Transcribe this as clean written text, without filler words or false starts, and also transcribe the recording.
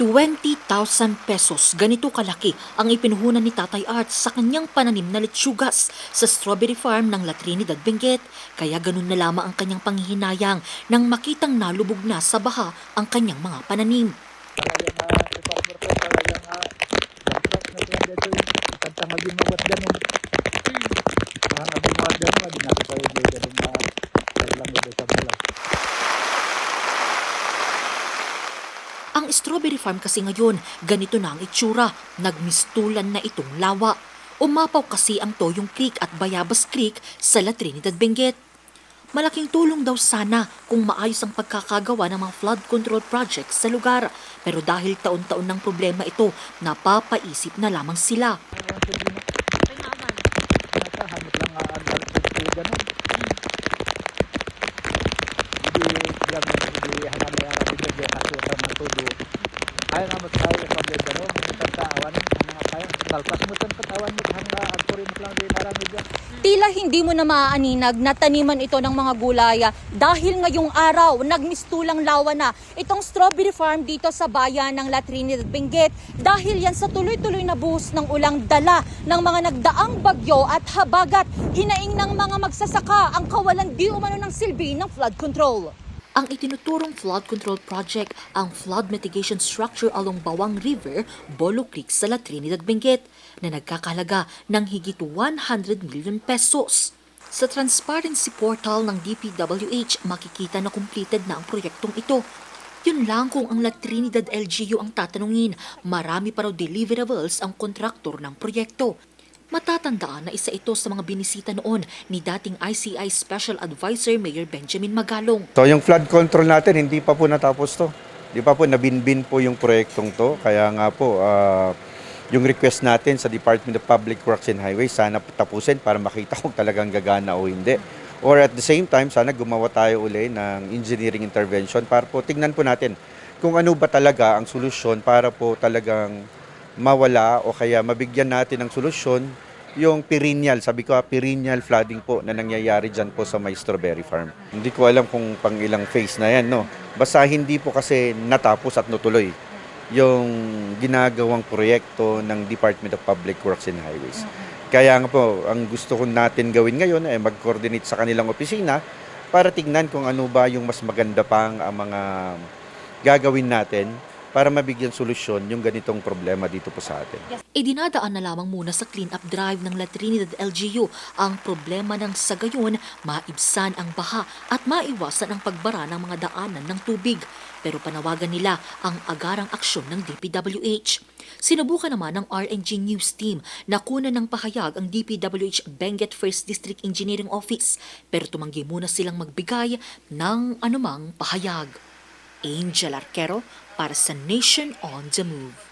20,000 pesos, ganito kalaki ang ipinuhunan ni Tatay Art sa kanyang pananim na letsugas sa strawberry farm ng La Trinidad, Benguet. Kaya ganun na lamang ang kanyang panghihinayang nang makitang nalubog na sa baha ang kanyang mga pananim. Ang strawberry farm kasi ngayon, ganito na ang itsura, nagmistulan na itong lawa. Umapaw kasi ang Toyong Creek at Bayabas Creek sa La Trinidad, Benguet. Malaking tulong daw sana kung maayos ang pagkakagawa ng mga flood control projects sa lugar. Pero dahil taon-taon ng problema ito, napapaisip na lamang sila. Tila hindi mo na maaaninag na taniman ito ng mga gulaya dahil ngayong araw nagmistulang lawa na itong strawberry farm dito sa bayan ng La Trinidad, Benguet dahil yan sa tuloy-tuloy na buhos ng ulang dala ng mga nagdaang bagyo at habagat. Hinaing ng mga magsasaka ang kawalan di umano ng silbi ng flood control. Ang itinuturong flood control project ang flood mitigation structure along Bawang River, Bolo Creek sa La Trinidad, Benguet na nagkakahalaga ng higit 100 million pesos. Sa transparency portal ng DPWH, makikita na completed na ang proyektong ito. Yun lang kung ang La Trinidad LGU ang tatanungin, marami pa raw deliverables ang kontraktor ng proyekto. Matatandaan na isa ito sa mga binisita noon ni dating ICI Special Advisor Mayor Benjamin Magalong. So yung flood control natin, hindi pa po natapos to. Hindi pa po nabinbin po yung proyektong to. Kaya nga po, yung request natin sa Department of Public Works and Highways, sana tapusin para makita kung talagang gagana o hindi. Or at the same time, sana gumawa tayo uli ng engineering intervention para po tignan po natin kung ano ba talaga ang solusyon para po talagang mawala o kaya mabigyan natin ng solusyon yung perennial, sabi ko perennial flooding po na nangyayari dyan po sa may strawberry farm. Hindi ko alam kung pang ilang phase na yan, no? Basta hindi po kasi natapos at natuloy yung ginagawang proyekto ng Department of Public Works and Highways. Kaya nga po, ang gusto ko natin gawin ngayon ay mag-coordinate sa kanilang opisina para tignan kung ano ba yung mas maganda pang ang mga gagawin natin para mabigyan solusyon yung ganitong problema dito po sa atin. Idinadaan na lamang muna sa clean-up drive ng La Trinidad LGU ang problema ng sa gayon maibsan ang baha at maiwasan ang pagbara ng mga daanan ng tubig. Pero panawagan nila ang agarang aksyon ng DPWH. Sinubukan naman ng RNG News Team na kunan ng pahayag ang DPWH Benguet 1st District Engineering Office pero tumanggi muna silang magbigay ng anumang pahayag. Angel Arquero para sa Nation on the Move.